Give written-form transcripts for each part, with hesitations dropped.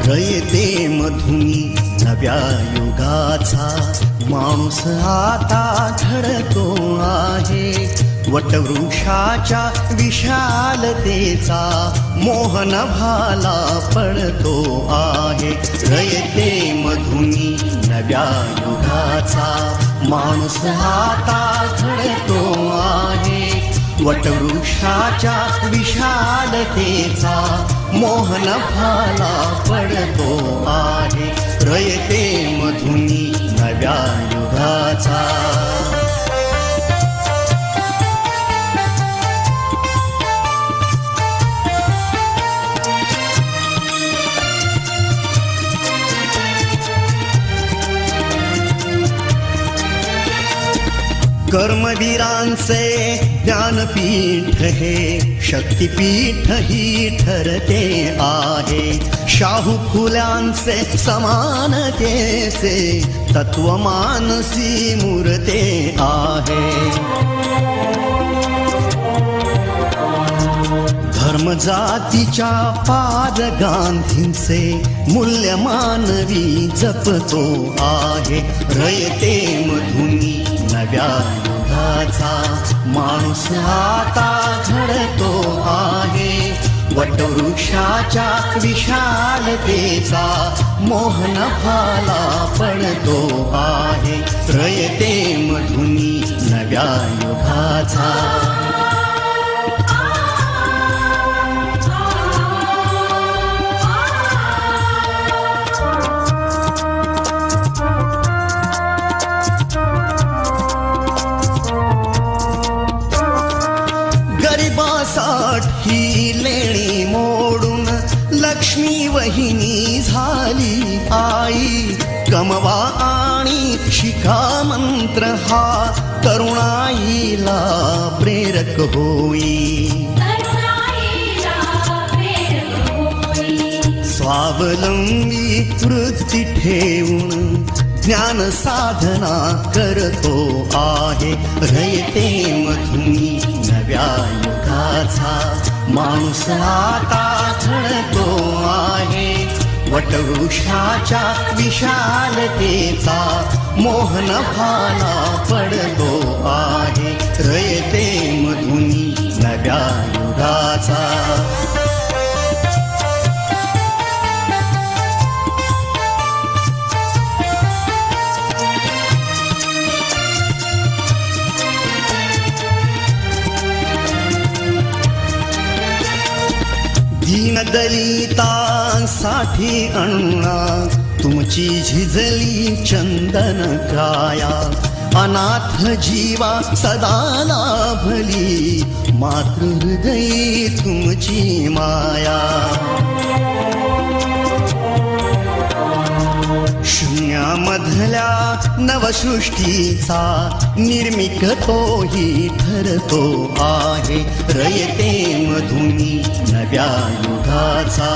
रयते मधुनी नव्या युगाचा माणूस आता घडतो आहे. वटवृक्षाच्या विशालतेचा मोहन भाला पडतो आहे. रयते मधुनी नव्या युगाचा माणूस आता घडतो आहे. वटवृक्षाच्या विशालतेचा मोहन भाला पडतो आहे. रयते मधुनी नव्या युगाचा. कर्मवीरांचे ज्ञानपीठ हे शक्तिपीठ ही ठरते आहे. शाहू फुल्यांचे समानतेचे तत्वमानसी मूर्ते आहे. धर्म जातीच्या पाद गांधींचे मूल्य मानवी जपतो आहे. रयते मधुनी नव्या युगाचा माणूस आता घडतो आहे. वटवृक्षाच्या विशालतेचा मोहन भाला पडतो आहे. रयते मधुनी नव्या युगाचा. गरिबासाठी लेणी मोडून लक्ष्मी वहिनी झाली आई. कमवा आणि शिका मंत्र हा तरुणाईला प्रेरक होई. स्वावलंबी वृत्ती ठेवून ज्ञान साधना करतो आहे. रयते मधुनी नव्या युगाचा माणूस आता घडतो आहे. वटवृक्षाच्या विशालतेचा मोहन भाला पडतो आहे. रयते मधुनी नव्या युगाचा. दलितांसाठी अण्णा तुमची झिजली चंदन काया. अनाथ जीवा सदा लाभली मातृहृदयी तुमची माया. शून्यामधल्या नवसृष्टीचा निर्मिक तोही ठरतो आहे. रयते मधुनी नव्या युगाचा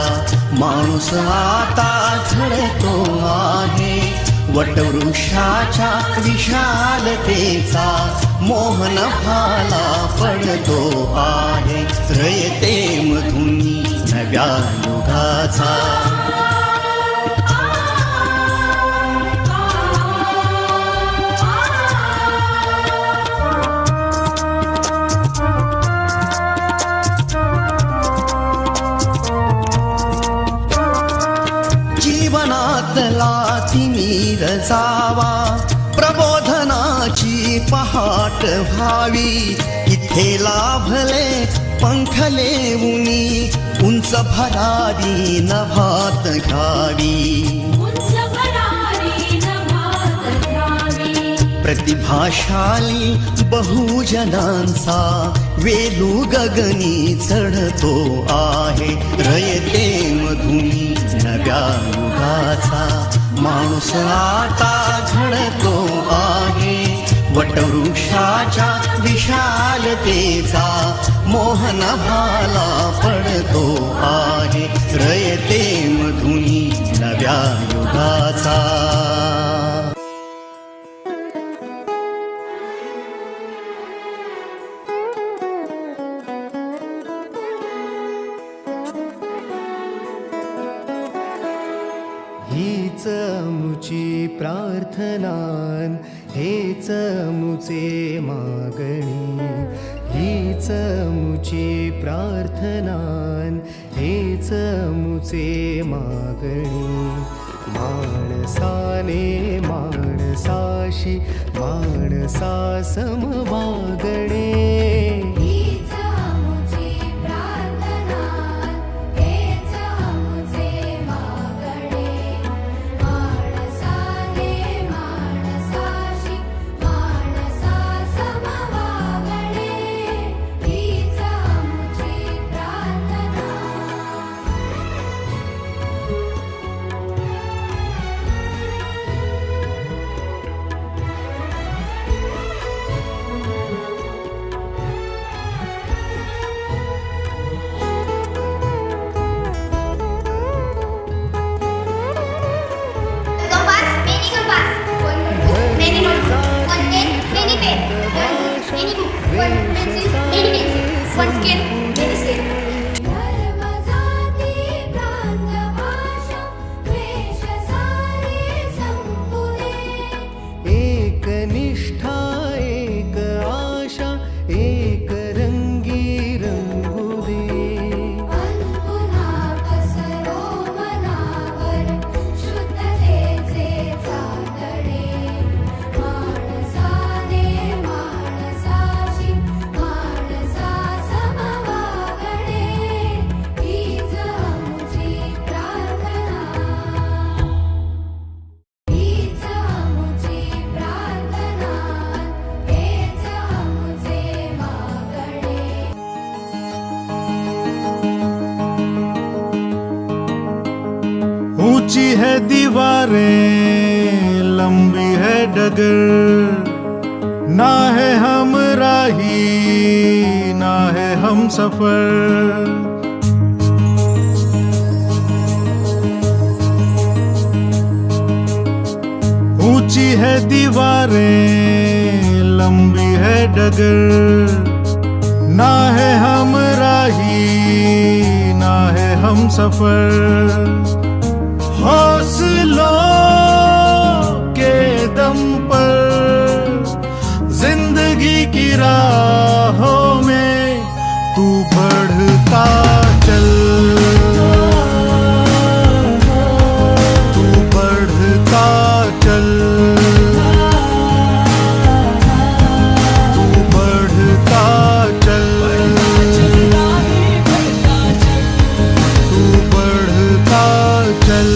माणूस आता घडतो आहे. वटवृक्षाच्या विशालतेचा मोहन भाला पडतो आहे. रयते मधुनी नव्या युगाचा. जीवनातला तिमिर जावा प्रबोधनाची पहाट व्हावी. इथे लाभले पंखले उनी उंच भरारी नभात घ्यावी. प्रतिभाशाली बहुजनांचा वेलू गगनी चढतो आहे. रयते मधुनी नव्या युगाचा माणूस आता घडतो आहे. वटवृक्षाच्या विशालतेचा मोहन भाला पडतो आहे. रयते मधुनी नव्या युगाचा. अमुची प्रार्थनान हेच अमुचे मागणी, हीच अमुची प्रार्थनान हेच अमुचे मागणी. माणसाने माणसाशी माणसा समवागणे, one scale, many scale. एक निष्ठा एक आशा एक रंगी रंगू दे. ऊंची है दीवारें लंबी है डगर, ना है हम राही ना है हम सफर. ऊंची है दीवारें लंबी है डगर, ना है हम राही ना है हम सफर. हौसलों के दम पर जिंदगी की राहों में तू बढ़ता चल, तू बढ़ता चल, तू बढ़ता चल, तू बढ़ता चल.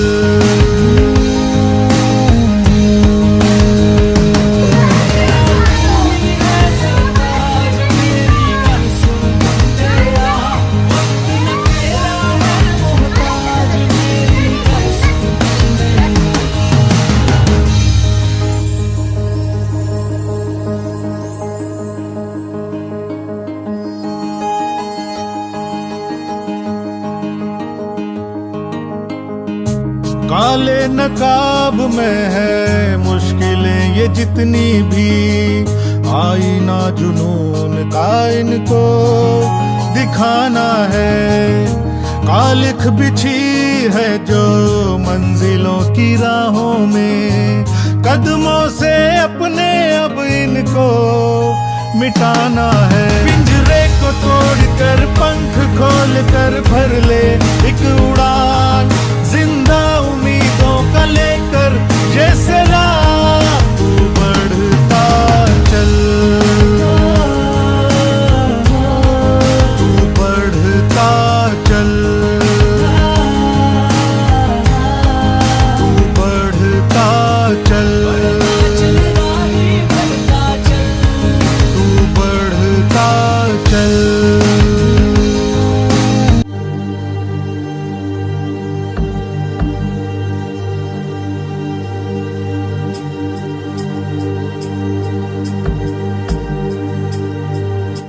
काले नकाब में है मुश्किलें ये जितनी भी, आईना जुनून का इनको दिखाना है. कालिख बिछी है जो मंजिलों की राहों में, कदमों से अपने अब इनको मिटाना है. पिंजरे को तोड़कर पंख खोल कर भर ले एक